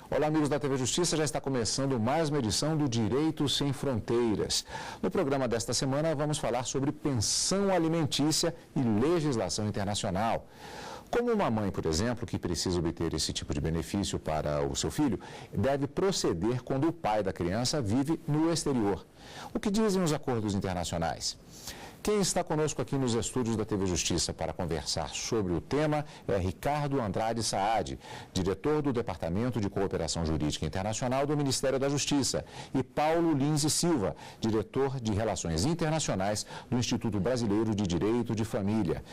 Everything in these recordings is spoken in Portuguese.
Olá, amigos da TV Justiça, já está começando mais uma edição do Direito Sem Fronteiras. No programa desta semana vamos falar sobre pensão alimentícia e legislação internacional. Como uma mãe, por exemplo, que precisa obter esse tipo de benefício para o seu filho, deve proceder quando o pai da criança vive no exterior. O que dizem os acordos internacionais? Quem está conosco aqui nos estúdios da TV Justiça para conversar sobre o tema é Ricardo Andrade Saad, diretor do Departamento de Cooperação Jurídica Internacional do Ministério da Justiça, e Paulo Lins e Silva, diretor de Relações Internacionais do Instituto Brasileiro de Direito de Família.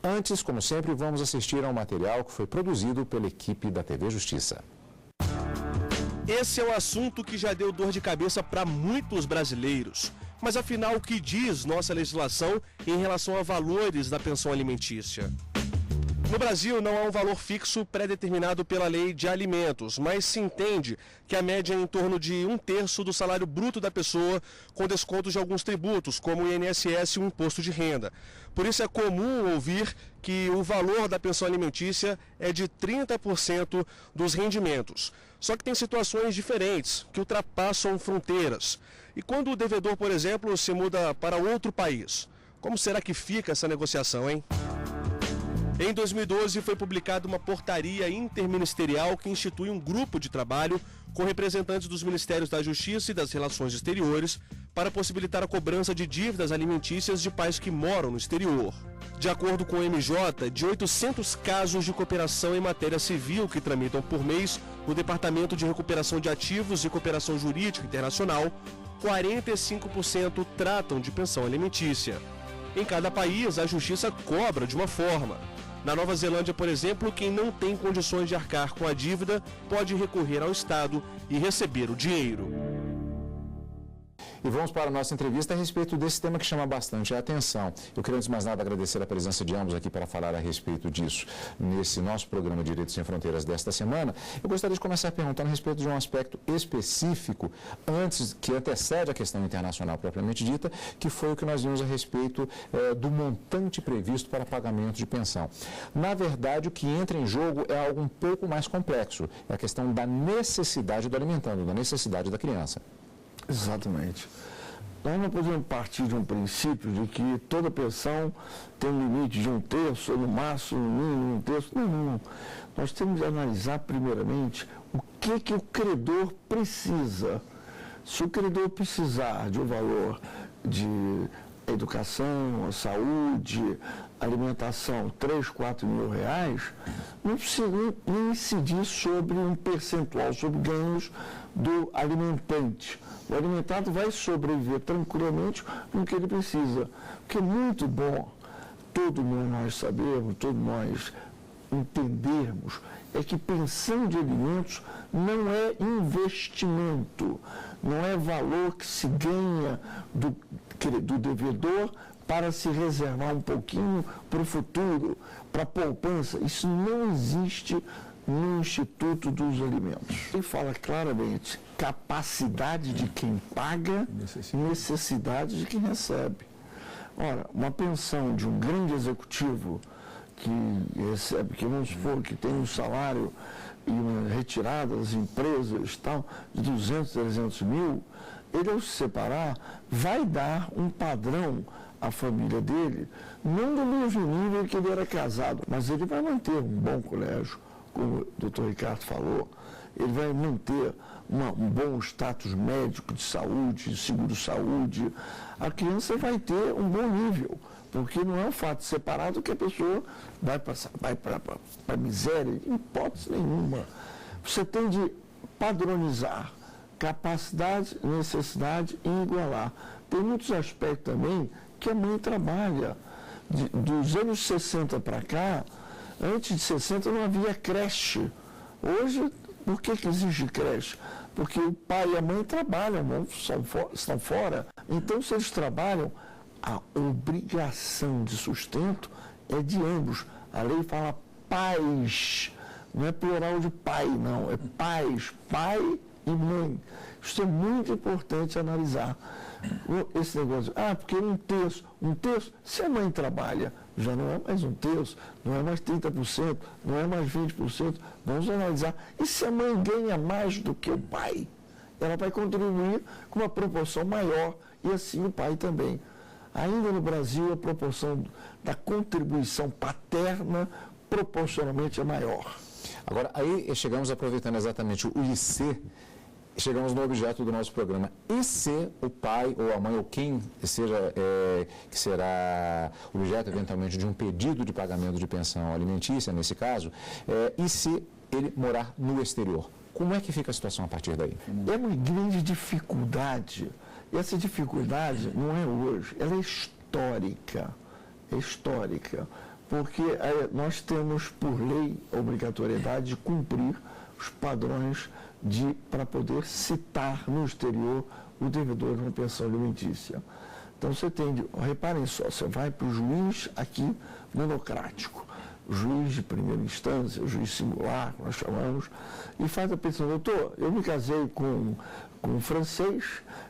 Antes, como sempre, vamos assistir a um material que foi produzido pela equipe da TV Justiça. Esse é o assunto que já deu dor de cabeça para muitos brasileiros. Mas afinal, o que diz nossa legislação em relação a valores da pensão alimentícia? No Brasil, não há um valor fixo pré-determinado pela lei de alimentos, mas se entende que a média é em torno de 1/3 do salário bruto da pessoa, com descontos de alguns tributos, como o INSS e o imposto de renda. Por isso é comum ouvir que o valor da pensão alimentícia é de 30% dos rendimentos. Só que tem situações diferentes, que ultrapassam fronteiras. E quando o devedor, por exemplo, se muda para outro país, como será que fica essa negociação, hein? Em 2012, foi publicada uma portaria interministerial que institui um grupo de trabalho com representantes dos Ministérios da Justiça e das Relações Exteriores para possibilitar a cobrança de dívidas alimentícias de pais que moram no exterior. De acordo com o MJ, de 800 casos de cooperação em matéria civil que tramitam por mês no Departamento de Recuperação de Ativos e Cooperação Jurídica Internacional, 45% tratam de pensão alimentícia. Em cada país, a justiça cobra de uma forma. Na Nova Zelândia, por exemplo, quem não tem condições de arcar com a dívida pode recorrer ao Estado e receber o dinheiro. E vamos para a nossa entrevista a respeito desse tema que chama bastante a atenção. Eu queria, antes de mais nada, agradecer a presença de ambos aqui para falar a respeito disso nesse nosso programa Direito Sem Fronteiras desta semana. Eu gostaria de começar perguntando a respeito de um aspecto específico, que antecede a questão internacional propriamente dita, que foi o que nós vimos a respeito do montante previsto para pagamento de pensão. Na verdade, o que entra em jogo é algo um pouco mais complexo, é a questão da necessidade do alimentando, da necessidade da criança. Exatamente. Nós não podemos partir de um princípio de que toda pensão tem um limite de 1/3, ou no máximo, no mínimo, 1/3. Não. Nós temos de analisar, primeiramente, o que o credor precisa. Se o credor precisar de um valor de educação, saúde, alimentação, 3, 4 mil reais, não precisa incidir sobre um percentual, sobre ganhos do alimentante. O alimentado vai sobreviver tranquilamente com o que ele precisa. O que é muito bom, todo mundo nós sabemos, todos nós entendermos, é que pensão de alimentos não é investimento, não é valor que se ganha do devedor para se reservar um pouquinho para o futuro, para a poupança. Isso não existe no Instituto dos Alimentos. Ele fala claramente capacidade de quem paga, necessidade de quem recebe. Ora, uma pensão de um grande executivo que recebe, que vamos supor que tem um salário e uma retirada das empresas tal, de 200, 300 mil, ele ao se separar vai dar um padrão à família dele, não do mesmo nível que ele era casado, mas ele vai manter um bom colégio, como o doutor Ricardo falou, ele vai manter um bom status médico de saúde, de seguro-saúde, a criança vai ter um bom nível, porque não é um fato separado que a pessoa vai para a miséria, em hipótese nenhuma. Você tem de padronizar capacidade, necessidade e igualar. Tem muitos aspectos também que a mãe trabalha. Dos anos 60 para cá, antes de 60 não havia creche. Hoje, por que existe creche? Porque o pai e a mãe trabalham, estão fora. Então, se eles trabalham, a obrigação de sustento é de ambos. A lei fala pais, não é plural de pai, não. É pais, pai e mãe. Isso é muito importante analisar. Esse negócio, porque um terço, se a mãe trabalha já não é mais 1/3, não é mais 30%, não é mais 20%. Vamos analisar. E se a mãe ganha mais do que o pai? Ela vai contribuir com uma proporção maior e assim o pai também. Ainda no Brasil, a proporção da contribuição paterna proporcionalmente é maior. Agora, aí chegamos, aproveitando exatamente o IC, chegamos no objeto do nosso programa. E se o pai ou a mãe, ou quem seja, que será objeto eventualmente de um pedido de pagamento de pensão alimentícia, nesse caso, e se ele morar no exterior? Como é que fica a situação a partir daí? É uma grande dificuldade. E essa dificuldade não é hoje, ela é histórica. É histórica. Porque nós temos, por lei, a obrigatoriedade de cumprir os padrões para poder citar no exterior o devedor de uma pensão alimentícia. Então você tem, reparem só, você vai para o juiz aqui monocrático, juiz de primeira instância, o juiz singular, nós chamamos, e faz a petição: doutor, eu me casei com um francês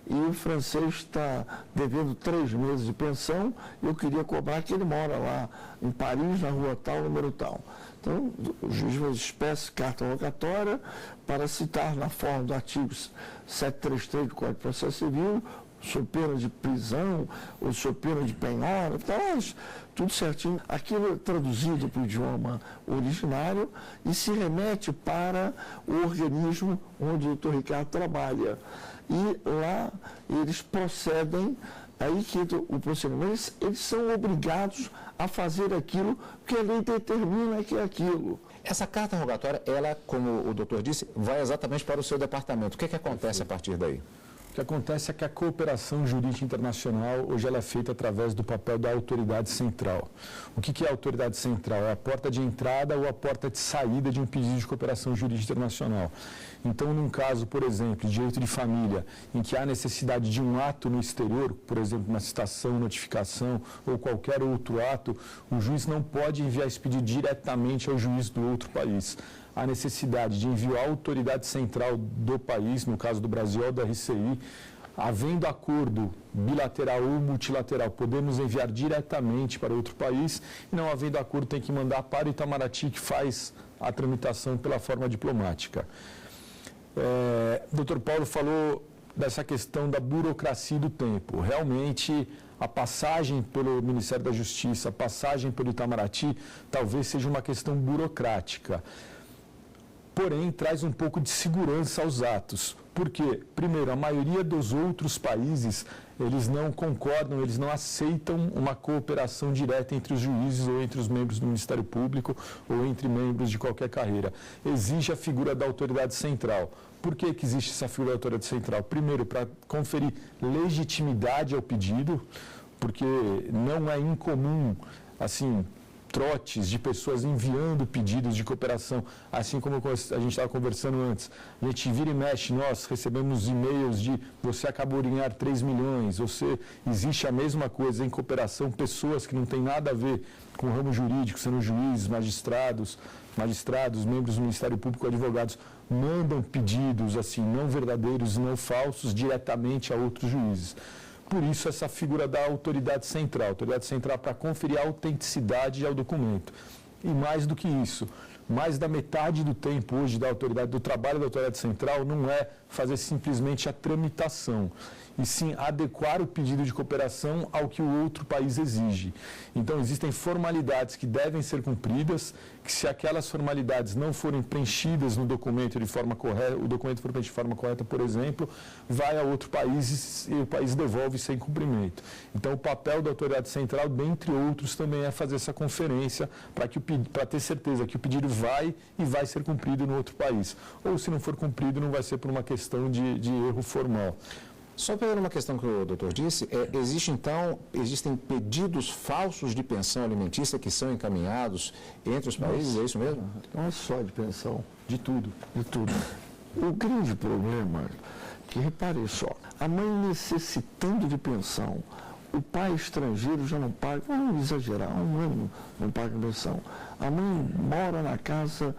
e o francês está devendo 3 meses de pensão e eu queria cobrar que ele mora lá em Paris, na rua tal, número tal. Então, o juiz faz espécie carta rogatória para citar na forma do artigo 733 do Código de Processo Civil, sob pena de prisão ou sob pena de penhora, tudo certinho. Aquilo é traduzido para o idioma originário e se remete para o organismo onde o doutor Ricardo trabalha. E lá eles procedem, aí que o procedimento, eles são obrigados a fazer aquilo que a lei determina que é aquilo. Essa carta rogatória, ela, como o doutor disse, vai exatamente para o seu departamento. O que acontece a partir daí? O que acontece é que a cooperação jurídica internacional, hoje ela é feita através do papel da autoridade central. O que é a autoridade central? É a porta de entrada ou a porta de saída de um pedido de cooperação jurídica internacional. Então, num caso, por exemplo, de direito de família, em que há necessidade de um ato no exterior, por exemplo, uma citação, notificação ou qualquer outro ato, o juiz não pode enviar esse pedido diretamente ao juiz do outro país. A necessidade de enviar a autoridade central do país, no caso do Brasil, ou da RCI, havendo acordo bilateral ou multilateral, podemos enviar diretamente para outro país, e não havendo acordo, tem que mandar para o Itamaraty, que faz a tramitação pela forma diplomática. O Dr. Paulo falou dessa questão da burocracia do tempo. Realmente, a passagem pelo Ministério da Justiça, a passagem pelo Itamaraty, talvez seja uma questão burocrática. Porém, traz um pouco de segurança aos atos. Por quê? Primeiro, a maioria dos outros países, eles não concordam, eles não aceitam uma cooperação direta entre os juízes ou entre os membros do Ministério Público ou entre membros de qualquer carreira. Existe a figura da autoridade central. Por que existe essa figura da autoridade central? Primeiro, para conferir legitimidade ao pedido, porque não é incomum, assim, trotes de pessoas enviando pedidos de cooperação, assim como a gente estava conversando antes. A gente vira e mexe, nós recebemos e-mails de você acabou de ganhar 3 milhões, existe a mesma coisa em cooperação, pessoas que não têm nada a ver com o ramo jurídico, sendo juízes, magistrados, membros do Ministério Público, advogados, mandam pedidos assim, não verdadeiros, não falsos, diretamente a outros juízes. Por isso, essa figura da autoridade central para conferir a autenticidade ao documento. E mais do que isso, mais da metade do tempo hoje do trabalho da autoridade central não é fazer simplesmente a tramitação, e sim adequar o pedido de cooperação ao que o outro país exige. Então, existem formalidades que devem ser cumpridas, que se aquelas formalidades não forem preenchidas no documento de forma correta, o documento for preenchido de forma correta, por exemplo, vai a outro país e o país devolve sem cumprimento. Então, o papel da autoridade central, dentre outros, também é fazer essa conferência para ter certeza que o pedido vai ser cumprido no outro país. Ou, se não for cumprido, não vai ser por uma questão de erro formal. Só pegando uma questão que o doutor disse, existem pedidos falsos de pensão alimentícia que são encaminhados entre os países, é isso mesmo? Não é só de pensão, De tudo. de tudo. O grande problema é que, repare só, a mãe necessitando de pensão, o pai estrangeiro já não paga, vamos exagerar, 1 ano não paga pensão. A mãe mora na casa,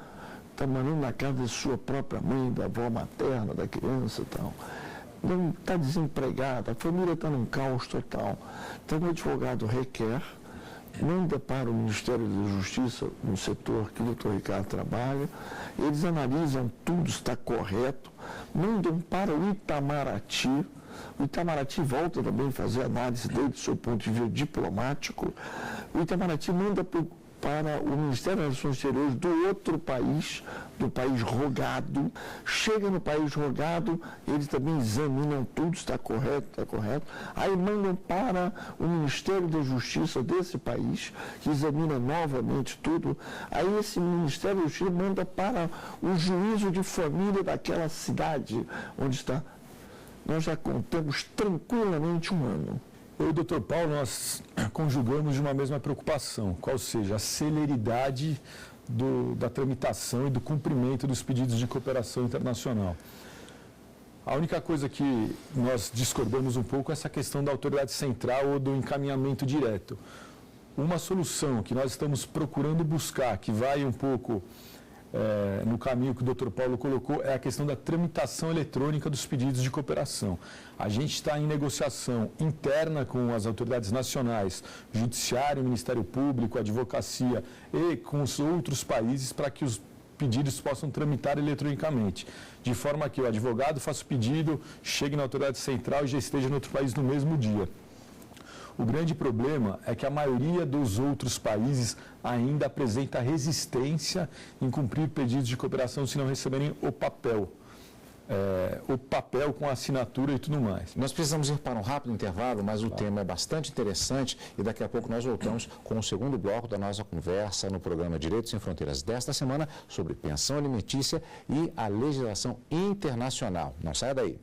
está morando na casa de sua própria mãe, da avó materna, da criança e tal. Não está desempregada, a família está num caos total. Então, o advogado requer manda para o Ministério da Justiça, no setor que o doutor Ricardo trabalha, eles analisam tudo, está correto, mandam para o Itamaraty. O Itamaraty volta também a fazer análise dele do seu ponto de vista diplomático. O Itamaraty manda para o Ministério das Relações Exteriores do outro país, do país rogado. Chega no país rogado, eles também examinam tudo, está correto. Aí mandam para o Ministério da Justiça desse país, que examina novamente tudo. Aí esse Ministério da Justiça manda para o juízo de família daquela cidade onde está. Nós já contamos tranquilamente um ano. Eu e o doutor Paulo, nós conjugamos de uma mesma preocupação, qual seja a celeridade da tramitação e do cumprimento dos pedidos de cooperação internacional. A única coisa que nós discordamos um pouco é essa questão da autoridade central ou do encaminhamento direto. Uma solução que nós estamos procurando buscar, que vai um pouco no caminho que o Dr. Paulo colocou, é a questão da tramitação eletrônica dos pedidos de cooperação. A gente está em negociação interna com as autoridades nacionais, Judiciário, Ministério Público, Advocacia e com os outros países para que os pedidos possam tramitar eletronicamente, de forma que o advogado faça o pedido, chegue na autoridade central e já esteja no outro país no mesmo dia. O grande problema é que a maioria dos outros países ainda apresenta resistência em cumprir pedidos de cooperação se não receberem o papel com a assinatura e tudo mais. Nós precisamos ir para um rápido intervalo, mas o tema é bastante interessante e daqui a pouco nós voltamos com o segundo bloco da nossa conversa no programa Direitos Sem Fronteiras desta semana sobre pensão alimentícia e a legislação internacional. Não saia daí.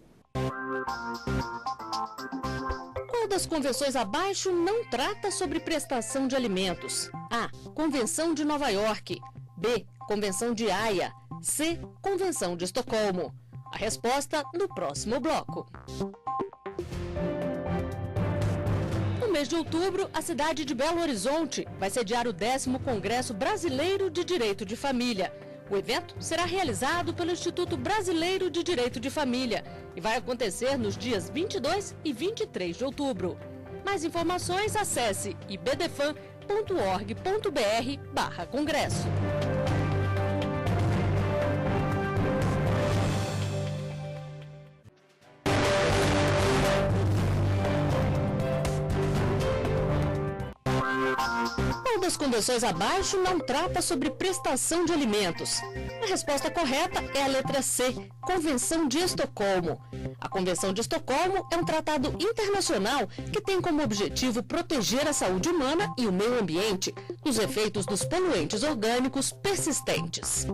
Qual das convenções abaixo não trata sobre prestação de alimentos? A. Convenção de Nova York. B. Convenção de Haia. C. Convenção de Estocolmo. A resposta no próximo bloco. No mês de outubro, a cidade de Belo Horizonte vai sediar o 10º Congresso Brasileiro de Direito de Família. O evento será realizado pelo Instituto Brasileiro de Direito de Família e vai acontecer nos dias 22 e 23 de outubro. Mais informações, acesse ibdefam.org.br/congresso. Qual das convenções abaixo não trata sobre prestação de alimentos? A resposta correta é a letra C, Convenção de Estocolmo. A Convenção de Estocolmo é um tratado internacional que tem como objetivo proteger a saúde humana e o meio ambiente dos efeitos dos poluentes orgânicos persistentes.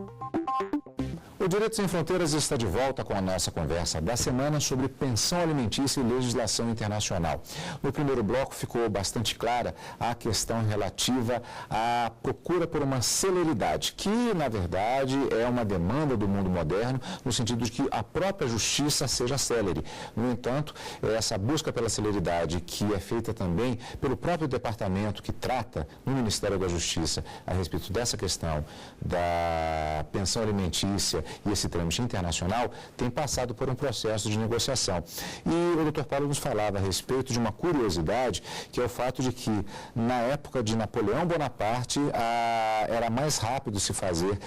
O Direito Sem Fronteiras está de volta com a nossa conversa da semana sobre pensão alimentícia e legislação internacional. No primeiro bloco ficou bastante clara a questão relativa à procura por uma celeridade, que na verdade é uma demanda do mundo moderno, no sentido de que a própria justiça seja célere. No entanto, essa busca pela celeridade, que é feita também pelo próprio departamento que trata no Ministério da Justiça a respeito dessa questão da pensão alimentícia e esse trâmite internacional, tem passado por um processo de negociação. E o Dr. Paulo nos falava a respeito de uma curiosidade, que é o fato de que, na época de Napoleão Bonaparte, era mais rápido se fazer,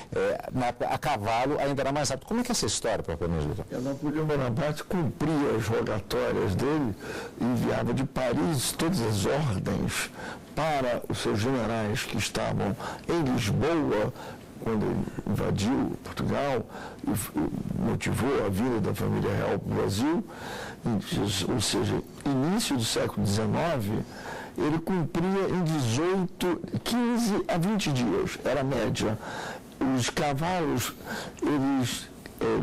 a cavalo ainda era mais rápido. Como é que é essa história, propriamente, doutor? Napoleão Bonaparte cumpria as rogatórias dele, enviava de Paris todas as ordens para os seus generais que estavam em Lisboa, quando ele invadiu Portugal e motivou a vinda da família real para o Brasil, ou seja, início do século XIX, ele cumpria em 15 a 20 dias, era a média. Os cavalos, eles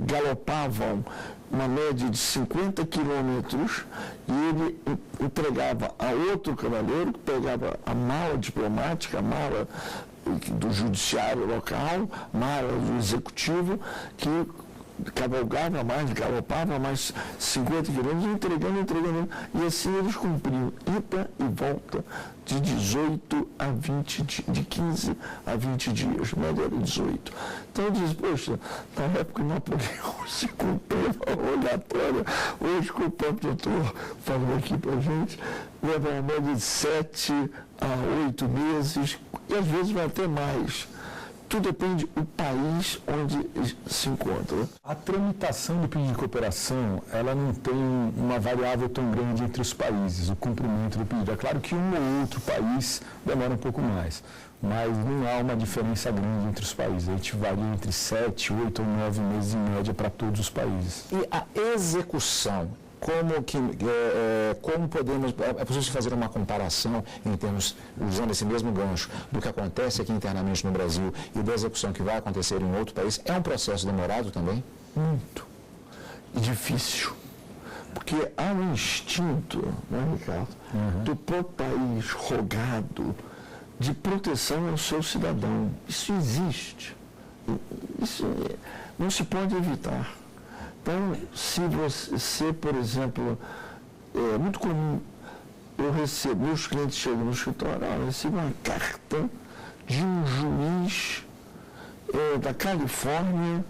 galopavam uma média de 50 quilômetros e ele entregava a outro cavaleiro que pegava a mala diplomática, a mala do judiciário local, mala do executivo, que cavalgava mais, galopava mais 50 quilômetros, entregando, e assim eles cumpriam ida e volta de 18 a 20, de 15 a 20 dias, média era 18. Então eu disse, poxa, na época Napoleão se cumpriu a rogatória, hoje que o próprio doutor falou aqui pra gente, leva uma média de 7 a 8 meses, e às vezes vai até mais. Tudo depende do país onde se encontra. A tramitação do pedido de cooperação, ela não tem uma variável tão grande entre os países, o cumprimento do pedido. É claro que um ou outro país demora um pouco mais, mas não há uma diferença grande entre os países. A gente varia entre 7, 8 ou 9 meses em média para todos os países. E a execução? Como podemos, é possível fazer uma comparação em termos, usando esse mesmo gancho, do que acontece aqui internamente no Brasil e da execução que vai acontecer em outro país? É um processo demorado também? Muito. E difícil. Porque há um instinto, né, Ricardo, do próprio país rogado de proteção ao seu cidadão. Isso existe. Isso não se pode evitar. Então, se você, por exemplo, é muito comum, meus clientes chegam no escritório, eu recebo uma carta de um juiz da Califórnia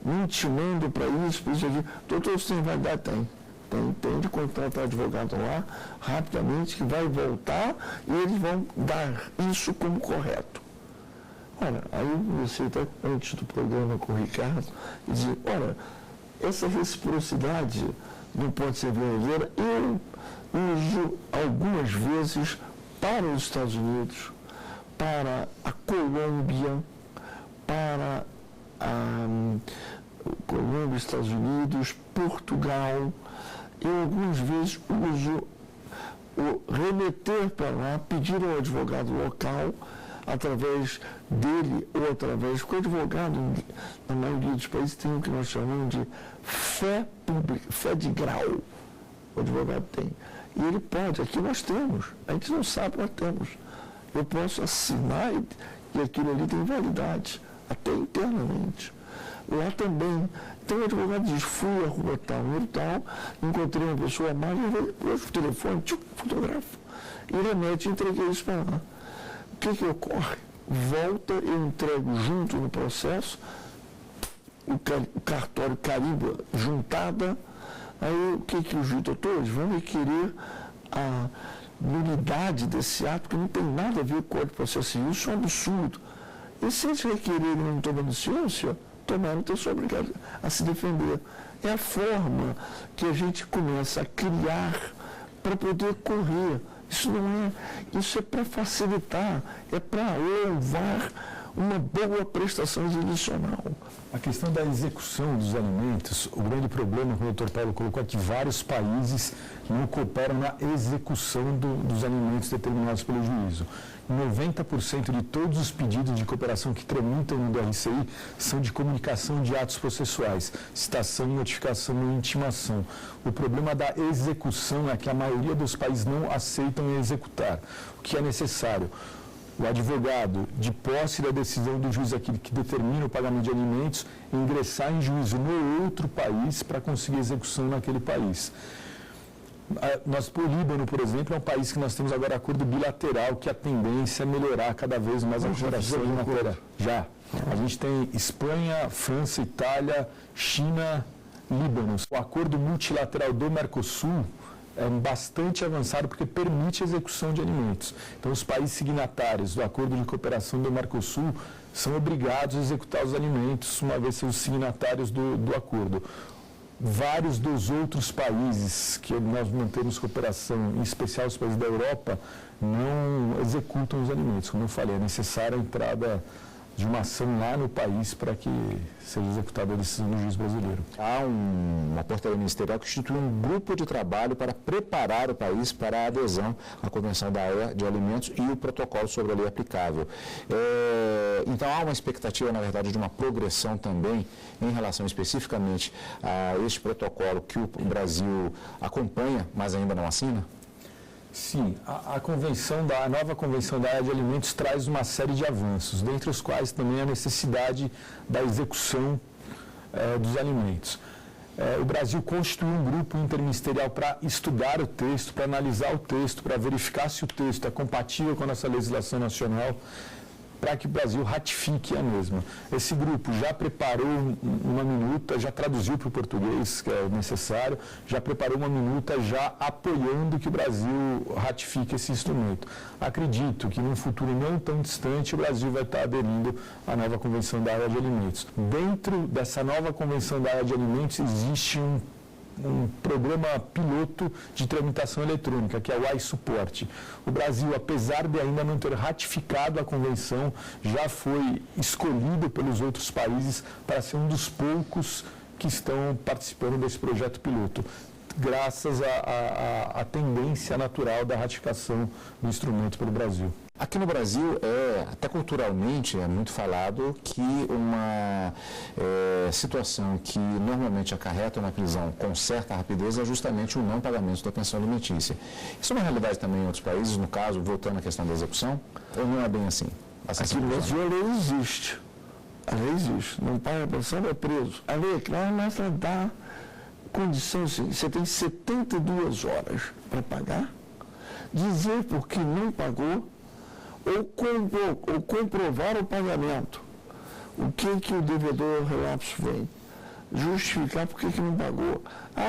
me intimando para isso, aqui. Doutor, você tem validade? Tem de contratar advogado lá, rapidamente, que vai voltar e eles vão dar isso como correto. Olha, aí você está antes do programa com o Ricardo e diz, olha, essa reciprocidade não pode ser verdadeira. Eu uso algumas vezes para os Estados Unidos, para a Colômbia, para Colômbia, Estados Unidos, Portugal. Eu algumas vezes uso o remeter para lá, pedir ao advogado local, através dele ou através, porque o advogado, na maioria dos países, tem o que nós chamamos de fé pública, fé de grau. O advogado tem. E ele pode, aqui nós temos, a gente não sabe, nós temos. Eu posso assinar e aquilo ali tem validade, até internamente. Lá também. Então o advogado diz, fui à rua tal, encontrei uma pessoa amável, eu telefone, fotógrafo, e remete, entreguei isso para lá. O que ocorre? Volta, eu entrego junto no processo, o cartório carimba juntada, aí o que os doutores vão requerer a nulidade desse ato, que não tem nada a ver com o Código de Processo Civil, isso é um absurdo. E se eles requererem não tomando ciência, tomaram, então são obrigados a se defender. É a forma que a gente começa a criar para poder correr. Isso não é, isso é para facilitar, é para louvar uma boa prestação jurisdicional. A questão da execução dos alimentos, o grande problema, como o doutor Paulo colocou, é que vários países não cooperam na execução dos alimentos determinados pelo juízo. 90% de todos os pedidos de cooperação que tramitam no DRCI são de comunicação de atos processuais, citação, notificação e intimação. O problema da execução é que a maioria dos países não aceitam executar, o que é necessário. O advogado, de posse da decisão do juiz aquele que determina o pagamento de alimentos, ingressar em juízo no outro país para conseguir execução naquele país. O Líbano, por exemplo, é um país que nós temos agora acordo bilateral, que a tendência é melhorar cada vez mais a cooperação em matéria. Já. A gente tem Espanha, França, Itália, China, Líbano. O acordo multilateral do Mercosul é bastante avançado porque permite a execução de alimentos. Então, os países signatários do acordo de cooperação do Mercosul são obrigados a executar os alimentos, uma vez são os signatários do acordo. Vários dos outros países que nós mantemos cooperação, em especial os países da Europa, não executam os alimentos. Como eu falei, é necessária a entrada de uma ação lá no país para que seja executada a decisão do juiz brasileiro. Há uma portaria ministerial que institui um grupo de trabalho para preparar o país para a adesão à Convenção da OEA de Alimentos e o protocolo sobre a lei aplicável. Então há uma expectativa, na verdade, de uma progressão também em relação especificamente a este protocolo que o Brasil acompanha, mas ainda não assina? Sim, a nova Convenção da OEA de Alimentos traz uma série de avanços, dentre os quais também a necessidade da execução dos alimentos. O Brasil constituiu um grupo interministerial para estudar o texto, para analisar o texto, para verificar se o texto é compatível com a nossa legislação nacional, para que o Brasil ratifique a mesma. Esse grupo já preparou uma minuta, já traduziu para o português, que é necessário, já preparou uma minuta já apoiando que o Brasil ratifique esse instrumento. Acredito que num futuro não tão distante o Brasil vai estar aderindo à nova Convenção da Área de Alimentos. Dentro dessa nova Convenção da Área de Alimentos existe um programa piloto de tramitação eletrônica, que é o iSupport. O Brasil, apesar de ainda não ter ratificado a convenção, já foi escolhido pelos outros países para ser um dos poucos que estão participando desse projeto piloto, graças à tendência natural da ratificação do instrumento pelo Brasil. Aqui no Brasil, até culturalmente, é muito falado que uma situação que normalmente acarreta na prisão com certa rapidez é justamente o não pagamento da pensão alimentícia. Isso é uma realidade também em outros países, no caso, voltando à questão da execução, ou não é bem assim? Aqui no Brasil a lei existe. A lei existe. Não paga a pensão, é preso. A lei é clara, mas ela dá condições assim. Você tem 72 horas para pagar, dizer por que não pagou, ou comprovar o pagamento. O que o devedor relapso vem? Justificar por que não pagou.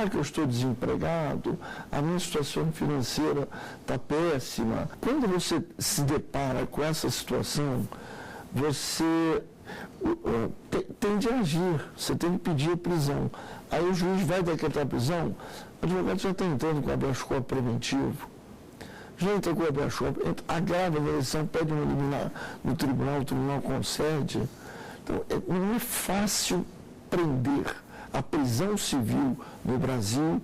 Que eu estou desempregado, a minha situação financeira está péssima. Quando você se depara com essa situação, você tem de agir, você tem que pedir a prisão. Aí o juiz vai decretar a prisão, o advogado já está entrando com habeas corpus preventivo. Já entra com o habeas corpus, agrava a eleição, pede um liminar no tribunal, o tribunal concede. Então, não é fácil prender. A prisão civil no Brasil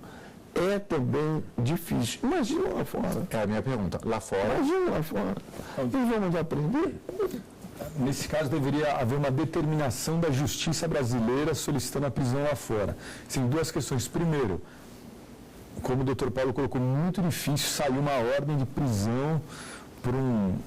é também difícil. Imagina lá fora. É a minha pergunta. Lá fora... Imagina lá fora. Eles vão mandar prender? Nesse caso, deveria haver uma determinação da justiça brasileira solicitando a prisão lá fora. Sim, duas questões. Primeiro, como o doutor Paulo colocou, muito difícil sair uma ordem de prisão por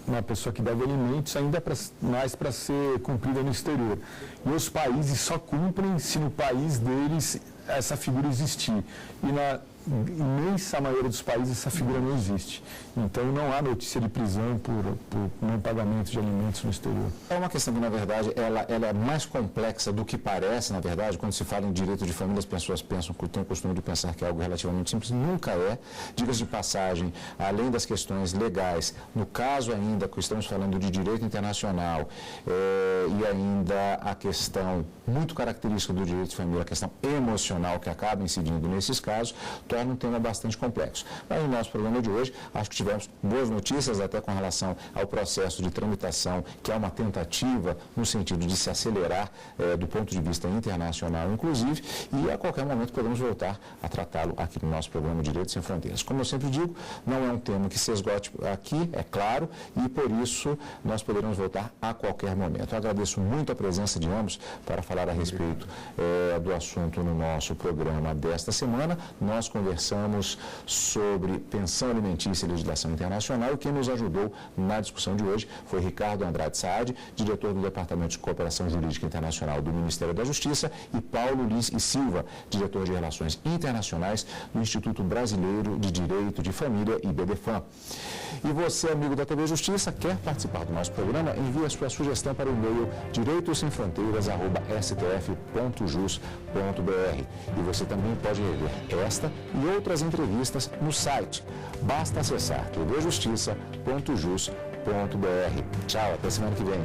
uma pessoa que deve alimentos, ainda mais para ser cumprida no exterior. E os países só cumprem se no país deles essa figura existir. E na imensa maioria dos países essa figura não existe. Então não há notícia de prisão por não pagamento de alimentos no exterior. É uma questão que, na verdade, ela é mais complexa do que parece, na verdade. Quando se fala em direito de família, as pessoas têm o costume de pensar que é algo relativamente simples. Nunca é. Diga-se de passagem, além das questões legais, no caso ainda que estamos falando de direito internacional e ainda a questão muito característica do direito de família, a questão emocional que acaba incidindo nesses casos, torna um tema bastante complexo. Mas no nosso programa de hoje, acho que tivemos boas notícias até com relação ao processo de tramitação, que é uma tentativa no sentido de se acelerar do ponto de vista internacional, inclusive, e a qualquer momento podemos voltar a tratá-lo aqui no nosso programa Direito Sem Fronteiras. Como eu sempre digo, não é um tema que se esgote aqui, é claro, e por isso nós poderemos voltar a qualquer momento. Eu agradeço muito a presença de ambos para falar a respeito do assunto no nosso programa desta semana. Nós conversamos sobre pensão alimentícia e legislação internacional, e quem nos ajudou na discussão de hoje foi Ricardo Andrade Saad, diretor do Departamento de Cooperação Jurídica Internacional do Ministério da Justiça, e Paulo Lins e Silva, diretor de Relações Internacionais do Instituto Brasileiro de Direito de Família, IBDFAM. E você, amigo da TV Justiça, quer participar do nosso programa? Envie a sua sugestão para o e-mail direitosemfronteiras@stf.jus.br. E você também pode rever esta e outras entrevistas no site. Basta acessar tvjustiça.jus.br. Tchau, até semana que vem.